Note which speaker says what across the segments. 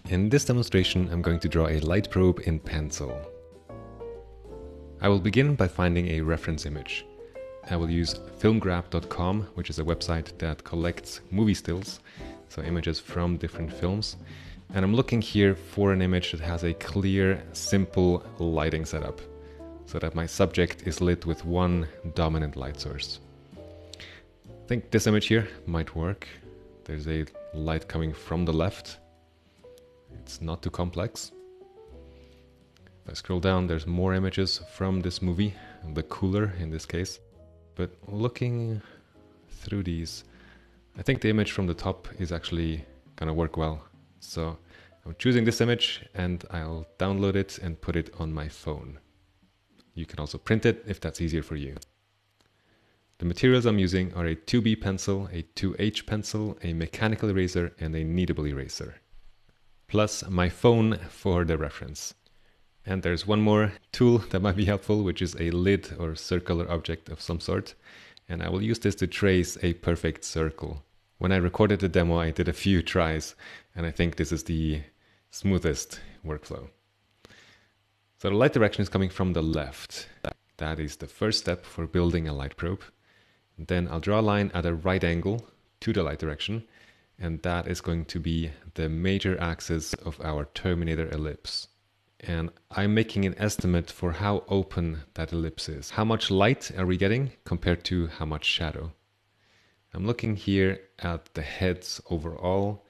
Speaker 1: In this demonstration, I'm going to draw a light probe in pencil. I will begin by finding a reference image. I will use filmgrab.com, which is a website that collects movie stills, so images from different films. And I'm looking here for an image that has a clear, simple lighting setup, so that my subject is lit with one dominant light source. I think this image here might work. There's a light coming from the left. It's not too complex. If I scroll down, there's more images from this movie, the cooler in this case. But looking through these, I think the image from the top is actually gonna work well. So I'm choosing this image and I'll download it and put it on my phone. You can also print it if that's easier for you. The materials I'm using are a 2B pencil, a 2H pencil, a mechanical eraser, and a kneadable eraser. Plus my phone for the reference. And there's one more tool that might be helpful, which is a lid or circular object of some sort. And I will use this to trace a perfect circle. When I recorded the demo, I did a few tries, and I think this is the smoothest workflow. So the light direction is coming from the left. That is the first step for building a light probe. Then I'll draw a line at a right angle to the light direction, and that is going to be the major axis of our terminator ellipse. And I'm making an estimate for how open that ellipse is. How much light are we getting compared to how much shadow? I'm looking here at the heads overall,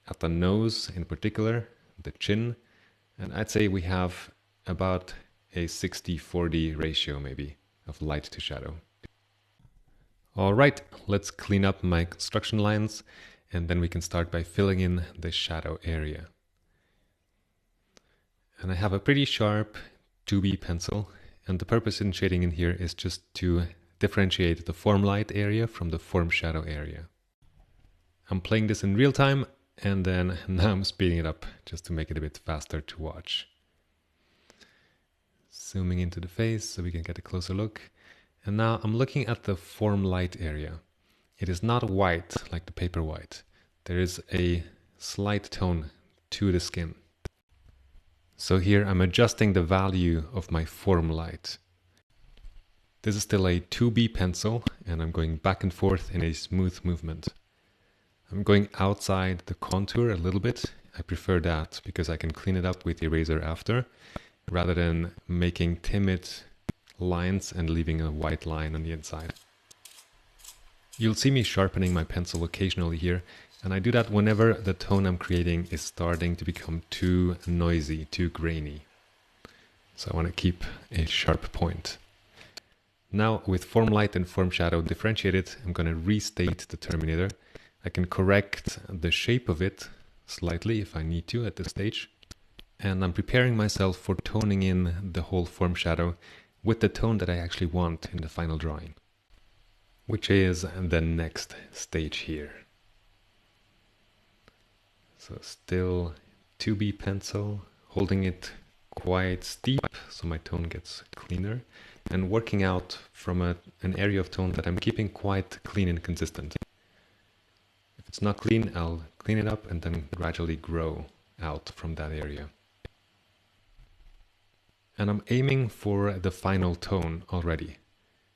Speaker 1: at the nose in particular, the chin, and I'd say we have about a 60-40 ratio maybe of light to shadow. All right, let's clean up my construction lines, and then we can start by filling in the shadow area. And I have a pretty sharp 2B pencil, and the purpose in shading in here is just to differentiate the form light area from the form shadow area. I'm playing this in real time, and then now I'm speeding it up just to make it a bit faster to watch. Zooming into the face so we can get a closer look. And now I'm looking at the form light area. It is not white like the paper white. There is a slight tone to the skin. So here I'm adjusting the value of my form light. This is still a 2B pencil, and I'm going back and forth in a smooth movement. I'm going outside the contour a little bit. I prefer that because I can clean it up with the eraser after, rather than making timid lines and leaving a white line on the inside. You'll see me sharpening my pencil occasionally here, and I do that whenever the tone I'm creating is starting to become too noisy, too grainy. So I want to keep a sharp point. Now with form light and form shadow differentiated, I'm going to restate the terminator. I can correct the shape of it slightly if I need to at this stage. And I'm preparing myself for toning in the whole form shadow with the tone that I actually want in the final drawing, which is the next stage here. So still 2B pencil, holding it quite steep so my tone gets cleaner, and working out from an area of tone that I'm keeping quite clean and consistent. If it's not clean, I'll clean it up and then gradually grow out from that area. And I'm aiming for the final tone already.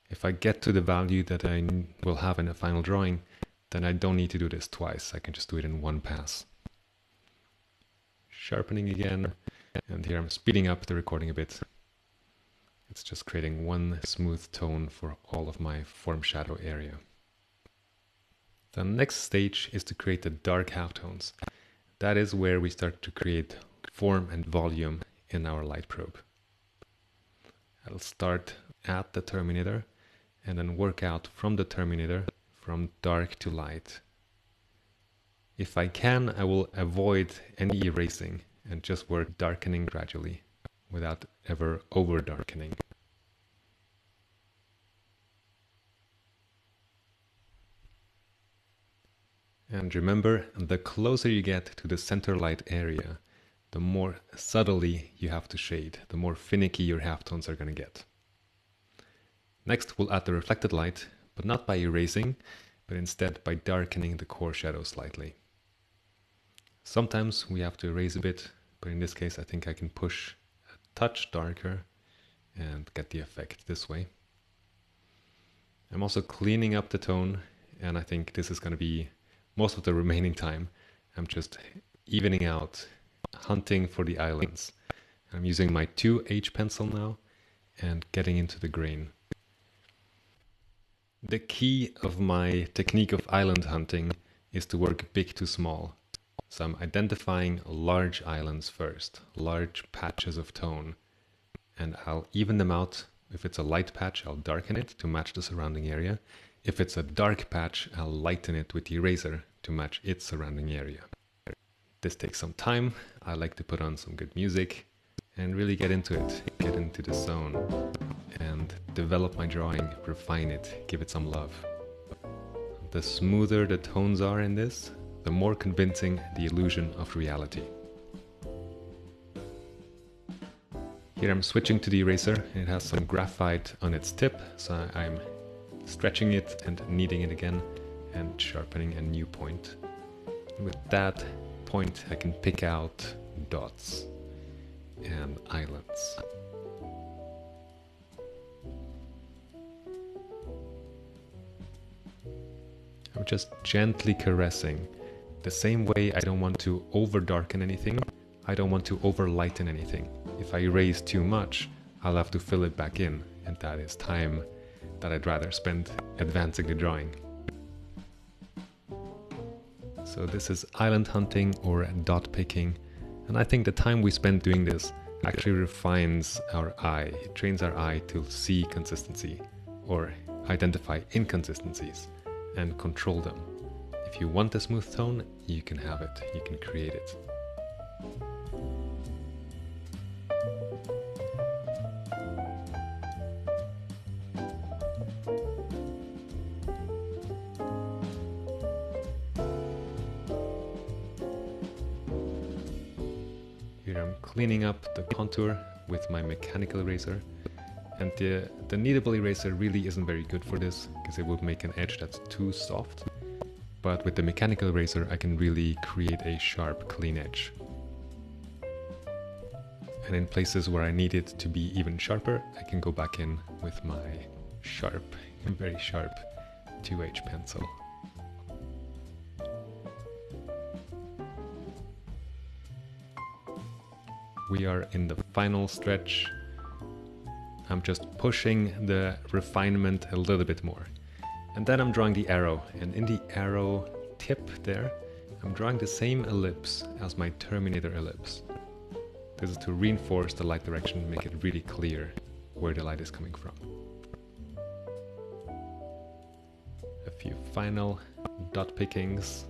Speaker 1: If I get to the value that I will have in a final drawing, then I don't need to do this twice. I can just do it in one pass. Sharpening again, and here I'm speeding up the recording a bit. It's just creating one smooth tone for all of my form shadow area. The next stage is to create the dark halftones. That is where we start to create form and volume in our light probe. I'll start at the terminator and then work out from the terminator from dark to light. If I can, I will avoid any erasing and just work darkening gradually without ever over darkening. And remember, the closer you get to the center light area, the more subtly you have to shade, the more finicky your halftones are going to get. Next, we'll add the reflected light, but not by erasing, but instead by darkening the core shadow slightly. Sometimes we have to erase a bit, but in this case I think I can push a touch darker and get the effect this way. I'm also cleaning up the tone, and I think this is going to be most of the remaining time. I'm just evening out, hunting for the islands. I'm using my 2H pencil now and getting into the grain. The key of my technique of island hunting is to work big to small. So I'm identifying large islands first, large patches of tone, and I'll even them out. If it's a light patch, I'll darken it to match the surrounding area. If it's a dark patch, I'll lighten it with the eraser to match its surrounding area. This takes some time. I like to put on some good music and really get into it, get into the zone, and develop my drawing, refine it, give it some love. The smoother the tones are in this, the more convincing the illusion of reality. Here I'm switching to the eraser. It has some graphite on its tip, so I'm stretching it and kneading it again and sharpening a new point. With that point I can pick out dots and islands. I'm just gently caressing. The same way I don't want to over darken anything, I don't want to over lighten anything. If I erase too much, I'll have to fill it back in, and that is time that I'd rather spend advancing the drawing. So this is island hunting or dot picking, and I think the time we spend doing this actually refines our eye. It trains our eye to see consistency or identify inconsistencies and control them. If you want a smooth tone, you can have it, you can create it. Here I'm cleaning up the contour with my mechanical eraser, and the kneadable eraser really isn't very good for this because it would make an edge that's too soft. But with the mechanical eraser I can really create a sharp, clean edge. And in places where I need it to be even sharper, I can go back in with my sharp, very sharp 2H pencil. We are in the final stretch. I'm just pushing the refinement a little bit more. And then I'm drawing the arrow, and in the arrow tip there, I'm drawing the same ellipse as my Terminator ellipse. This is to reinforce the light direction, make it really clear where the light is coming from. A few final dot pickings.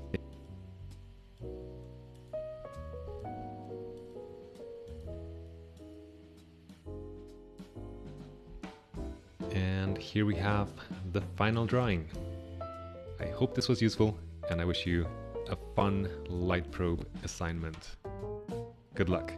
Speaker 1: And here we have the final drawing. I hope this was useful, and I wish you a fun light probe assignment. Good luck.